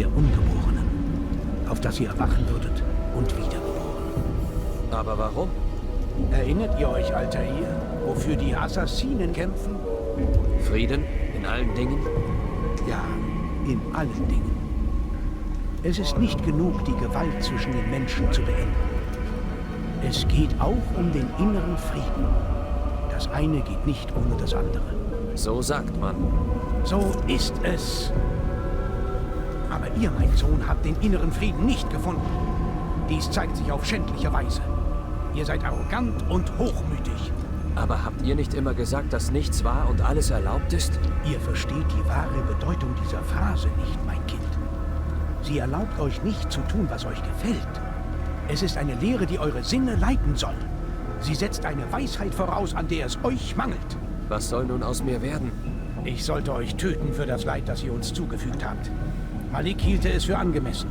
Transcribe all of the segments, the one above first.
der Ungeborenen, auf das ihr erwachen würdet und wiedergeboren. Aber warum? Erinnert ihr euch, Altair, wofür die Assassinen kämpfen? Frieden in allen Dingen? Ja, in allen Dingen. Es ist nicht genug, die Gewalt zwischen den Menschen zu beenden. Es geht auch um den inneren Frieden. Das eine geht nicht ohne das andere. So sagt man. So ist es. Aber ihr, mein Sohn, habt den inneren Frieden nicht gefunden. Dies zeigt sich auf schändliche Weise. Ihr seid arrogant und hochmütig. Aber habt ihr nicht immer gesagt, dass nichts wahr und alles erlaubt ist? Ihr versteht die wahre Bedeutung dieser Phrase nicht, mein Kind. Sie erlaubt euch nicht zu tun, was euch gefällt. Es ist eine Lehre, die eure Sinne leiten soll. Sie setzt eine Weisheit voraus, an der es euch mangelt. Was soll nun aus mir werden? Ich sollte euch töten für das Leid, das ihr uns zugefügt habt. Malik hielte es für angemessen.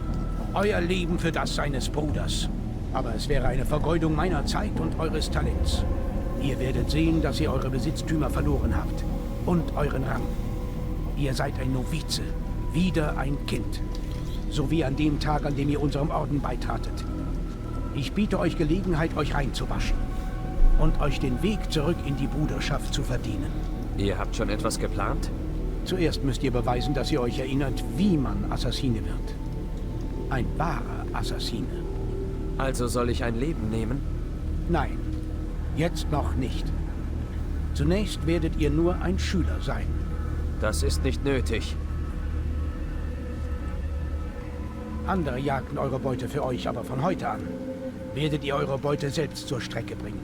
Euer Leben für das seines Bruders. Aber es wäre eine Vergeudung meiner Zeit und eures Talents. Ihr werdet sehen, dass ihr eure Besitztümer verloren habt. Und euren Rang. Ihr seid ein Novize. Wieder ein Kind. So wie an dem Tag, an dem ihr unserem Orden beitratet. Ich biete euch Gelegenheit, euch reinzuwaschen. Und euch den Weg zurück in die Bruderschaft zu verdienen. Ihr habt schon etwas geplant? Zuerst müsst ihr beweisen, dass ihr euch erinnert, wie man Assassine wird. Ein wahrer Assassine. Also soll ich ein Leben nehmen? Nein, jetzt noch nicht. Zunächst werdet ihr nur ein Schüler sein. Das ist nicht nötig. Andere jagten eure Beute für euch, aber von heute an werdet ihr eure Beute selbst zur Strecke bringen.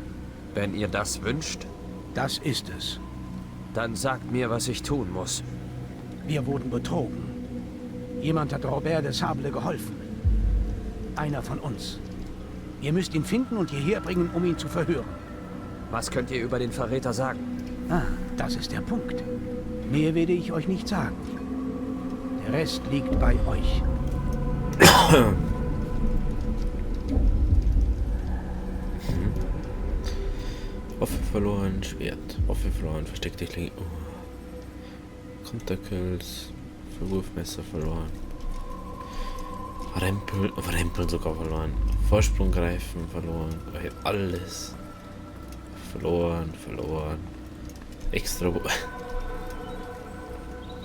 Wenn ihr das wünscht, Das ist es. dann sagt mir, was ich tun muss. Wir wurden betrogen. Jemand hat Robert de Sable geholfen. Einer von uns. Ihr müsst ihn finden und hierher bringen, um ihn zu verhören. Was könnt ihr über den Verräter sagen? Ah, das ist der Punkt. Mehr werde ich euch nicht sagen. Der Rest liegt bei euch. Waffe verloren, Schwert. Waffe verloren, versteckte Klinge. Oh. Konterkills. Verwurfmesser verloren. Rempeln sogar verloren. Vorsprung greifen verloren. Alles. Verloren. Extra.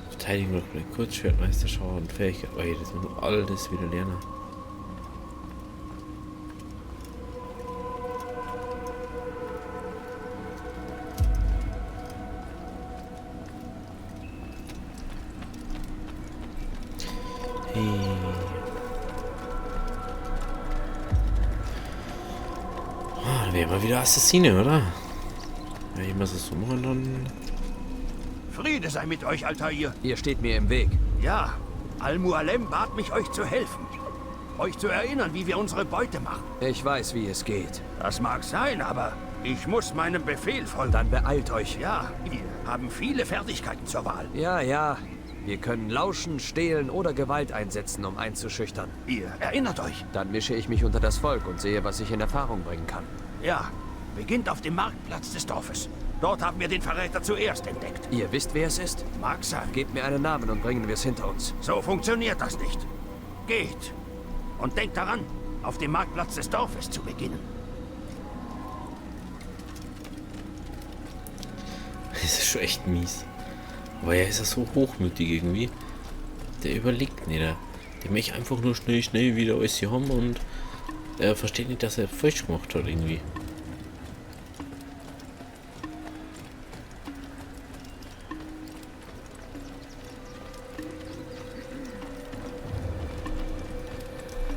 Verteidigung noch mit Kurzschwertmeisterschaden. Fähigkeit. Oh, das muss man alles wieder lernen. Dann wären wir wieder Assassine, oder? Ja, ich muss es so machen, dann. Friede sei mit euch, Altair. Ihr steht mir im Weg. Ja, Al-Mualem bat mich, euch zu helfen. Euch zu erinnern, wie wir unsere Beute machen. Ich weiß, wie es geht. Das mag sein, aber ich muss meinem Befehl folgen. Dann beeilt euch. Ja, wir haben viele Fertigkeiten zur Wahl. Ja. Wir können lauschen, stehlen oder Gewalt einsetzen, um einzuschüchtern. Ihr erinnert euch? Dann mische ich mich unter das Volk und sehe, was ich in Erfahrung bringen kann. Ja, beginnt auf dem Marktplatz des Dorfes. Dort haben wir den Verräter zuerst entdeckt. Ihr wisst, wer es ist? Mag sein. Gebt mir einen Namen und bringen wir es hinter uns. So funktioniert das nicht. Geht. Und denkt daran, auf dem Marktplatz des Dorfes zu beginnen. Das ist schon echt mies. Aber er ist ja so hochmütig irgendwie. Der überlegt nicht. Der möchte einfach nur schnell wieder alles hier haben und er versteht nicht, dass er falsch gemacht hat irgendwie.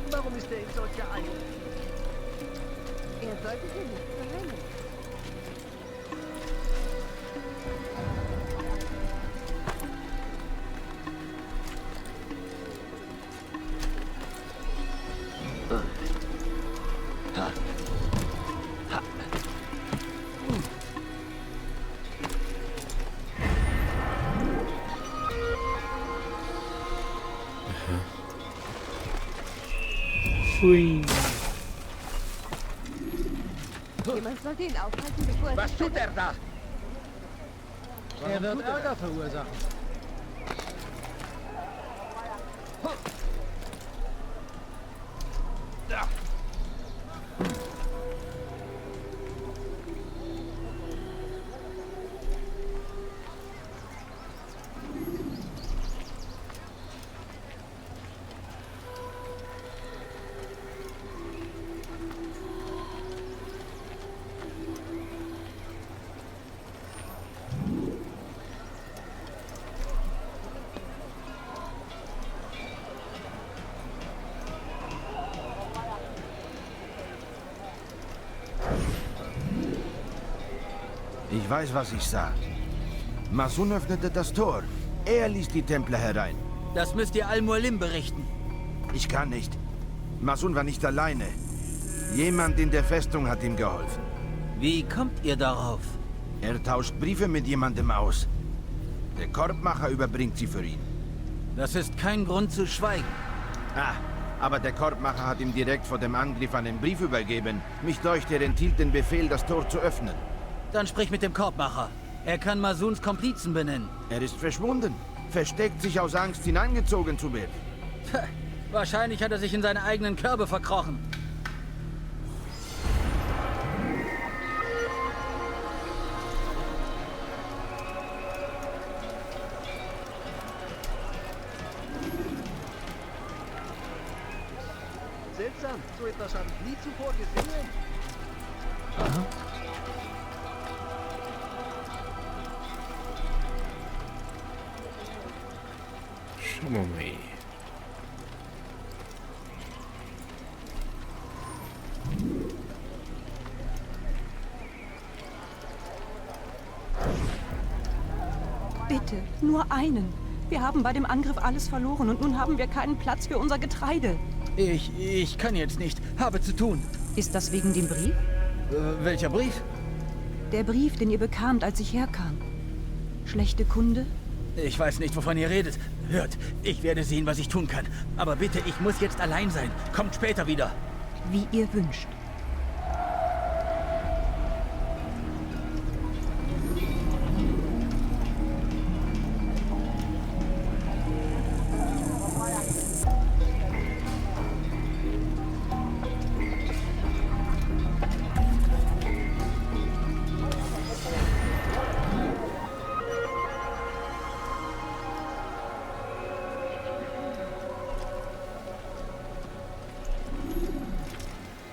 Warum ist er in solcher Eile? Er sollte hier nicht verrennen. Hui. Jemand sollte ihn aufhalten, bevor er... Was tut er da? Er wird Ärger verursachen. Ich weiß, was ich sah. Masun öffnete das Tor. Er ließ die Templer herein. Das müsst ihr Al-Mualim berichten. Ich kann nicht. Masun war nicht alleine. Jemand in der Festung hat ihm geholfen. Wie kommt ihr darauf? Er tauscht Briefe mit jemandem aus. Der Korbmacher überbringt sie für ihn. Das ist kein Grund zu schweigen. Ah, aber der Korbmacher hat ihm direkt vor dem Angriff einen Brief übergeben. Mich deucht, er enthielt den Befehl, das Tor zu öffnen. Dann sprich mit dem Korbmacher. Er kann Masuns Komplizen benennen. Er ist verschwunden. Versteckt sich aus Angst, hineingezogen zu werden. Wahrscheinlich hat er sich in seine eigenen Körbe verkrochen. Seltsam, so etwas habe ich nie zuvor gesehen. Schauen wir mal. Bitte, nur einen. Wir haben bei dem Angriff alles verloren und nun haben wir keinen Platz für unser Getreide. Ich kann jetzt nicht. Habe zu tun. Ist das wegen dem Brief? Welcher Brief? Der Brief, den ihr bekamt, als ich herkam. Schlechte Kunde? Ich weiß nicht, wovon ihr redet. Hört, ich werde sehen, was ich tun kann. Aber bitte, ich muss jetzt allein sein. Kommt später wieder. Wie ihr wünscht.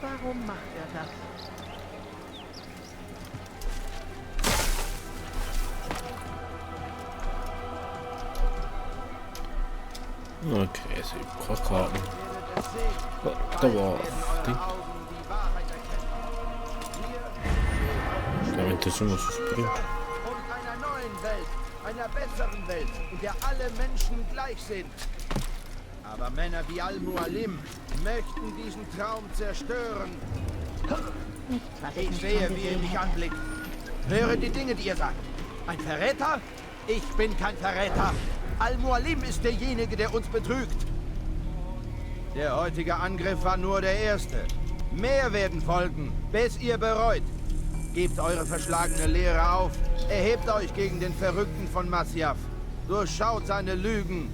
Warum macht er das? Okay, also ich brauche Karten. Oh, da war Ding. Damit das schon was bringt. Und einer neuen Welt, einer besseren Welt, in der alle Menschen gleich sind. Aber Männer wie Al-Mualim möchten diesen Traum zerstören. Ich sehe, wie ihr mich anblickt. Höre die Dinge, die ihr sagt. Ein Verräter? Ich bin kein Verräter. Al-Mualim ist derjenige, der uns betrügt. Der heutige Angriff war nur der erste. Mehr werden folgen, bis ihr bereut. Gebt eure verschlagene Lehre auf. Erhebt euch gegen den Verrückten von Masyaf. Durchschaut seine Lügen.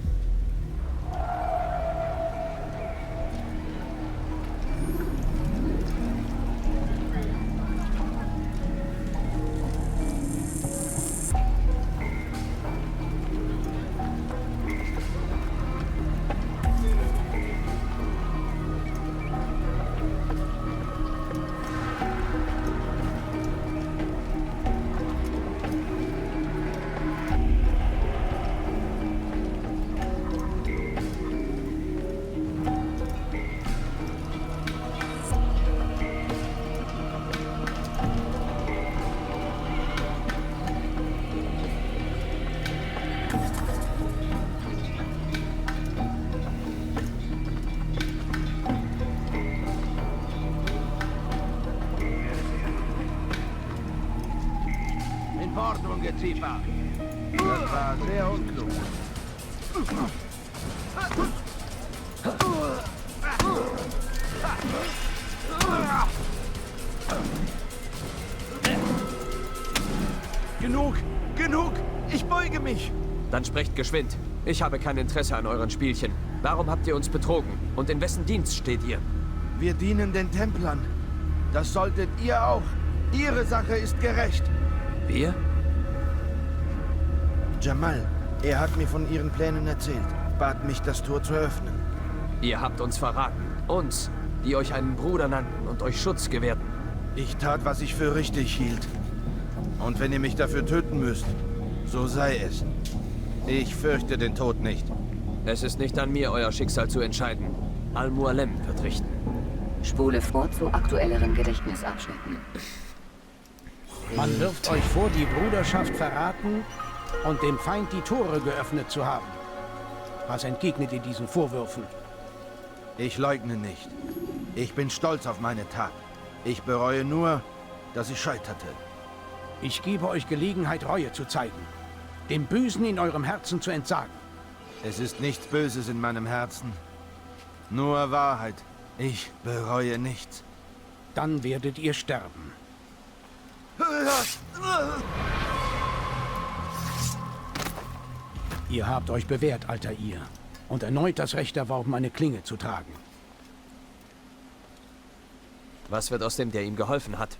In Ordnung, Geziefer. Das war sehr unklug. Genug! Genug! Ich beuge mich! Dann sprecht geschwind. Ich habe kein Interesse an euren Spielchen. Warum habt ihr uns betrogen? Und in wessen Dienst steht ihr? Wir dienen den Templern. Das solltet ihr auch. Ihre Sache ist gerecht. Wir? Jamal, er hat mir von ihren Plänen erzählt. Bat mich, das Tor zu öffnen. Ihr habt uns verraten. Uns, die euch einen Bruder nannten und euch Schutz gewährten. Ich tat, was ich für richtig hielt. Und wenn ihr mich dafür töten müsst, so sei es. Ich fürchte den Tod nicht. Es ist nicht an mir, euer Schicksal zu entscheiden. Al-Mualim wird richten. Spule vor zu aktuelleren Gedächtnisabschnitten. Man wirft euch vor, die Bruderschaft verraten und dem Feind die Tore geöffnet zu haben. Was entgegnet ihr diesen Vorwürfen? Ich leugne nicht. Ich bin stolz auf meine Tat. Ich bereue nur, dass ich scheiterte. Ich gebe euch Gelegenheit, Reue zu zeigen. Dem Bösen in eurem Herzen zu entsagen. Es ist nichts Böses in meinem Herzen. Nur Wahrheit. Ich bereue nichts. Dann werdet ihr sterben. Ihr habt euch bewährt, alter ihr, und erneut das Recht erworben, eine Klinge zu tragen. Was wird aus dem, der ihm geholfen hat?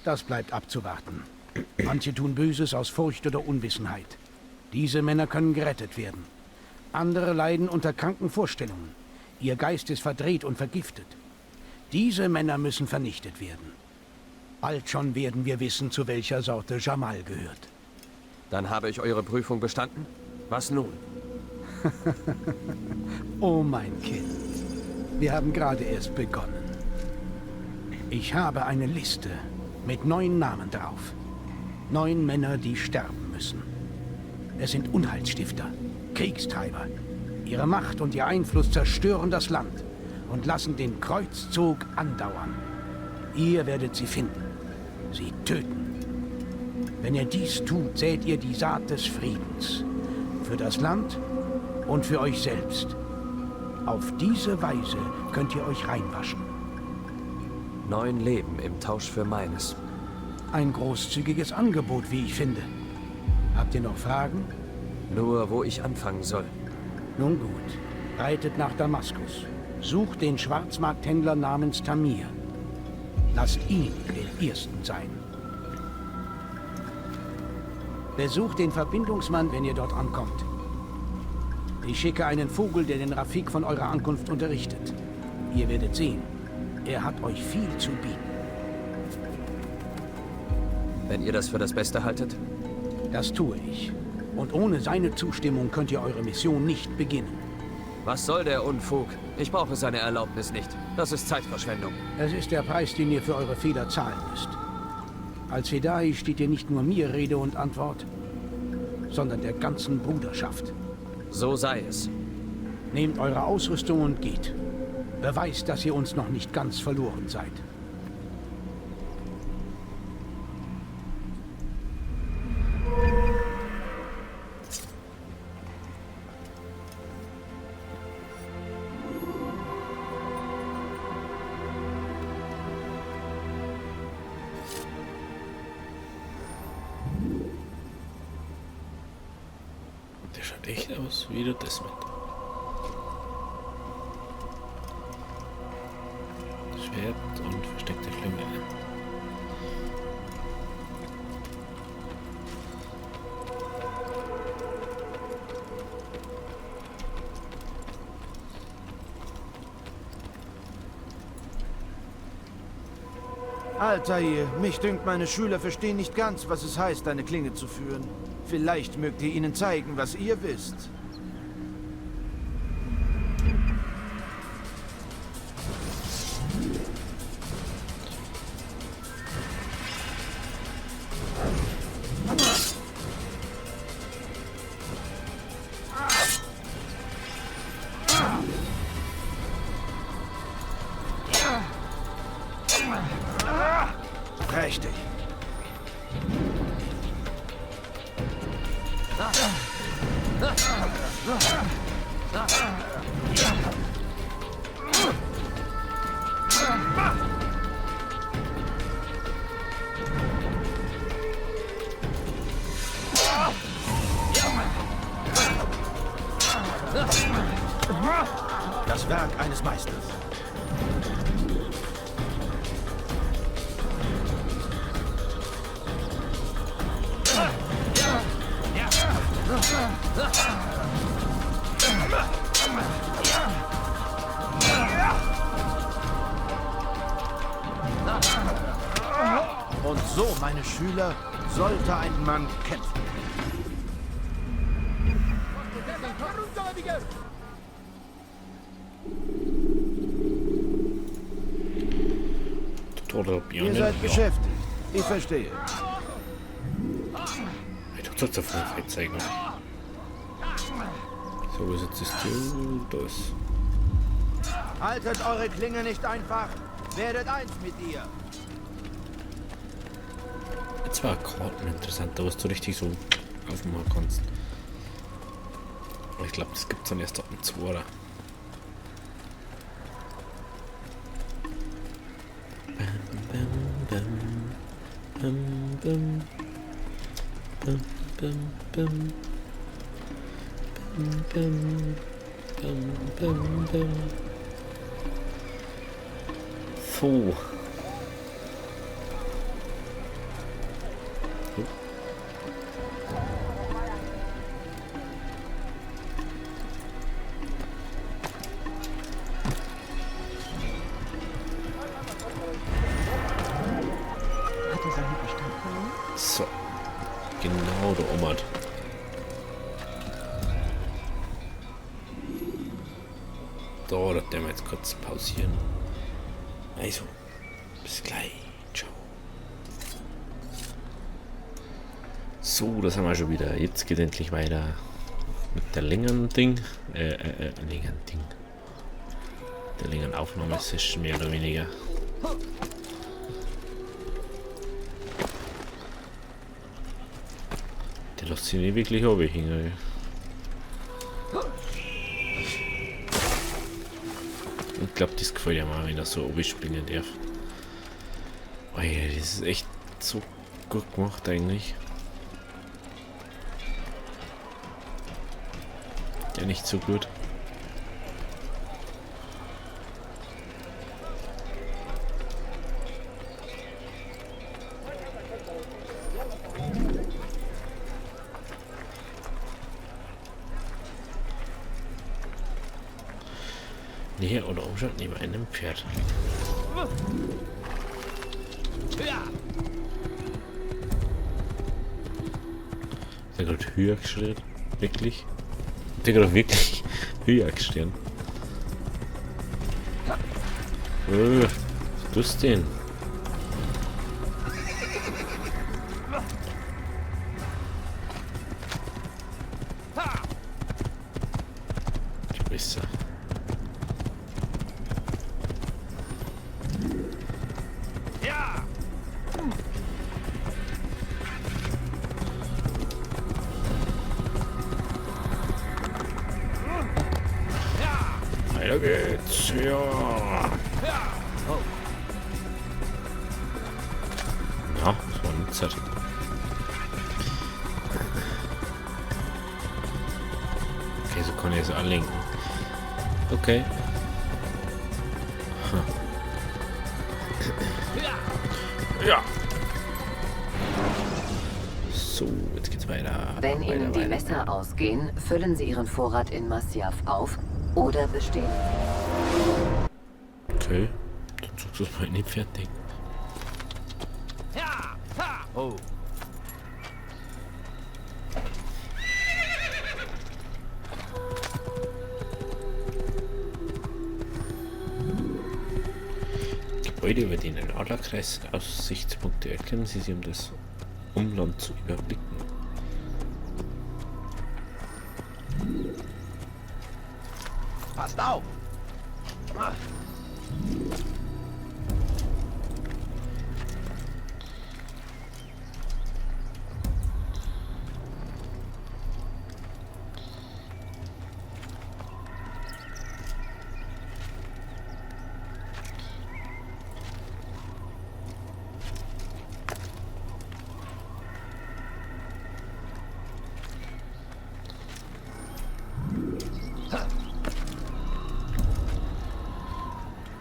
Das bleibt abzuwarten. Manche tun Böses aus Furcht oder Unwissenheit. Diese Männer können gerettet werden. Andere leiden unter kranken Vorstellungen. Ihr Geist ist verdreht und vergiftet. Diese Männer müssen vernichtet werden. Bald schon werden wir wissen, zu welcher Sorte Jamal gehört. Dann habe ich eure Prüfung bestanden? Was nun? Oh, mein Kind. Wir haben gerade erst begonnen. Ich habe eine Liste mit 9 Namen drauf. 9 Männer, die sterben müssen. Es sind Unheilsstifter, Kriegstreiber. Ihre Macht und ihr Einfluss zerstören das Land und lassen den Kreuzzug andauern. Ihr werdet sie finden, sie töten. Wenn ihr dies tut, sät ihr die Saat des Friedens. Für das Land und für euch selbst. Auf diese Weise könnt ihr euch reinwaschen. 9 Leben im Tausch für meines. Ein großzügiges Angebot, wie ich finde. Habt ihr noch Fragen? Nur, wo ich anfangen soll. Nun gut. Reitet nach Damaskus. Sucht den Schwarzmarkthändler namens Tamir. Lasst ihn den Ersten sein. Besucht den Verbindungsmann, wenn ihr dort ankommt. Ich schicke einen Vogel, der den Rafik von eurer Ankunft unterrichtet. Ihr werdet sehen, er hat euch viel zu bieten. Wenn ihr das für das Beste haltet? Das tue ich. Und ohne seine Zustimmung könnt ihr eure Mission nicht beginnen. Was soll der Unfug? Ich brauche seine Erlaubnis nicht. Das ist Zeitverschwendung. Es ist der Preis, den ihr für eure Fehler zahlen müsst. Als Fedai steht ihr nicht nur mir Rede und Antwort, sondern der ganzen Bruderschaft. So sei es. Nehmt eure Ausrüstung und geht. Beweist, dass ihr uns noch nicht ganz verloren seid. Der schaut echt aus wie der Desmond. Schwert und versteckte Klinge. Altair, mich dünkt, meine Schüler verstehen nicht ganz, was es heißt, eine Klinge zu führen. Vielleicht mögt ihr ihnen zeigen, was ihr wisst. Richtig. Das Werk eines Meisters. Und so, meine Schüler, sollte ein Mann kämpfen. Oder Ihr seid beschäftigt. Ich verstehe. Du sollst ja voll Fett zeigen. So, was jetzt ist das? Haltet eure Klinge nicht einfach. Werdet eins mit ihr. Jetzt war Karten interessant, da was du richtig so aufmachen kannst. Aber ich glaube, das gibt es dann erst ab dem 2er. So. Hat er seinen Verstand verloren? So. Genau, der Omat. Da, das werden wir jetzt kurz pausieren. Also, bis gleich. Ciao. So, da sind wir schon wieder. Jetzt geht endlich weiter mit der längeren Ding. Längeren Ding. Der längeren Aufnahmesession mehr oder weniger. Der lässt sich nicht wirklich runterhängen. Ich glaube, das gefällt ja mal, wenn er so oben springen darf. Oh ja, das ist echt so gut gemacht eigentlich. Ja, nicht so gut. Nee, oder umschaut neben einem Pferd. Der gerade höher geschrien. Wirklich? Der gerade wirklich höher geschrien. Was tust du denn? Du bist er. Weiter geht's, ja. Ja, das war ein Zettel. Okay, so kann ich es anlenken. Okay. Ja. So, jetzt geht's weiter. Wenn Ihnen die Messer ausgehen, füllen Sie Ihren Vorrat in Masyaf auf oder bestehen. Okay, dann suchst du es mal nicht fertig. Oh. Gebäude, über denen Adlerkreis Aussichtspunkte erkennen Sie sie, um das Umland zu überblicken. Passt auf!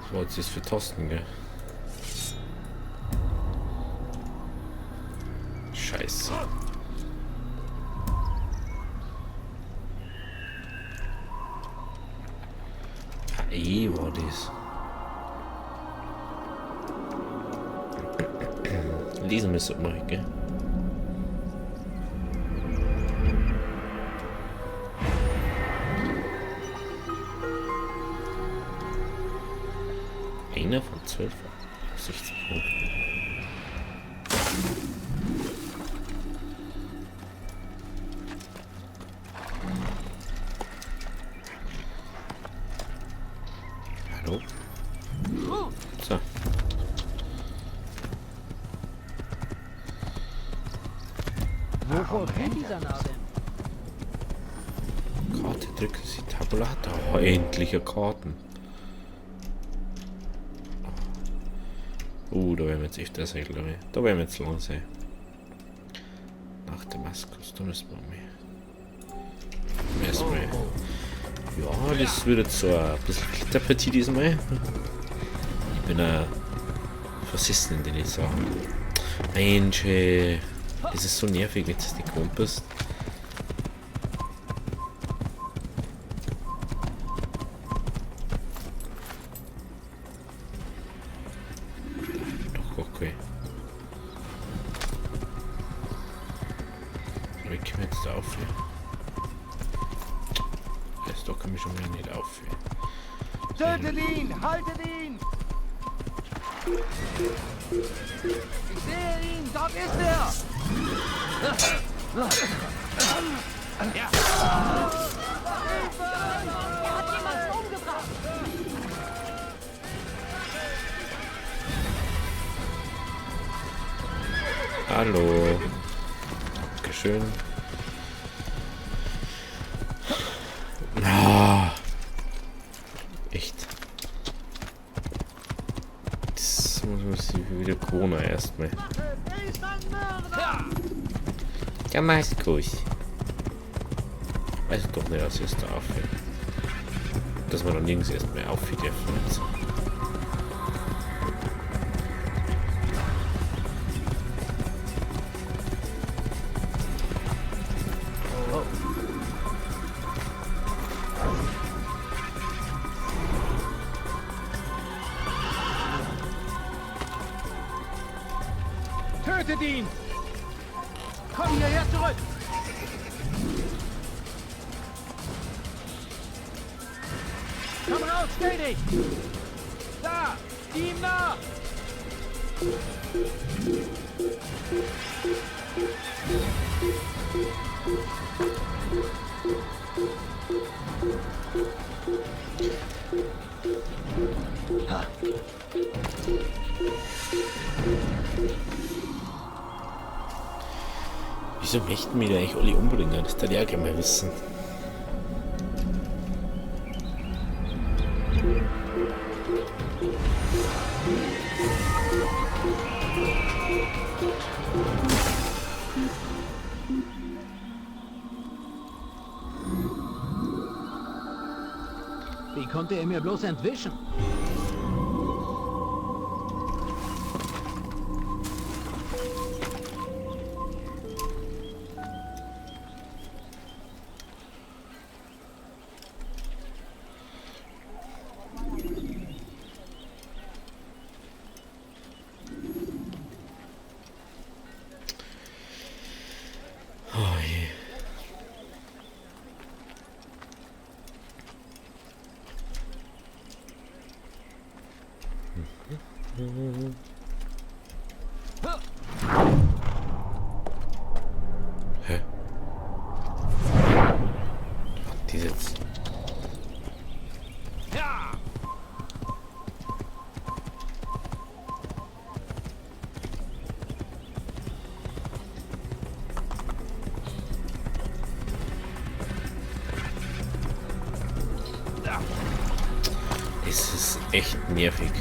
So, jetzt ist für Thorsten, gell? Scheiße. HE war das. Lesen müsste ich mal, gell? Einer von 12 Aussichtspunkten. Hallo? So. Wovor steht dieser Name? Karte drücken Sie Tabulator. Oh, endliche Karten. Da werden wir jetzt öfter sein, glaube ich. Da werden wir jetzt lang sein. Nach Damaskus, da müssen wir mehr. Erstmal. Ja, das wird jetzt so ein bisschen Kletterpartie diesmal. Ich bin versessen in den Sachen. Mensch, das ist so nervig, wenn du das nicht gewohnt bist. Doch, okay. Aber ich komme jetzt da aufhören. Da kann ich schon mal nicht aufhören. Tötet ihn! Haltet ihn! Ich sehe ihn! Dort ist er! Er hat jemanden umgebracht! Hallo. Dankeschön. Echt. Das muss ich wieder Corona erstmal. Damaskus. Weiß doch nicht, dass ich es da aufhört. Dass man dann nirgends erstmal aufhört dürfen. Tötet ihn! Komm hierher zurück! Komm raus, steh dich! Da! Ihm nach! Wieso möchten wir da eigentlich alle umbringen? Das darf ich auch gerne mal wissen. Wie konnte er mir bloß entwischen? Oh je. Hä? Die sitzt. Ja! Es ist echt nervig.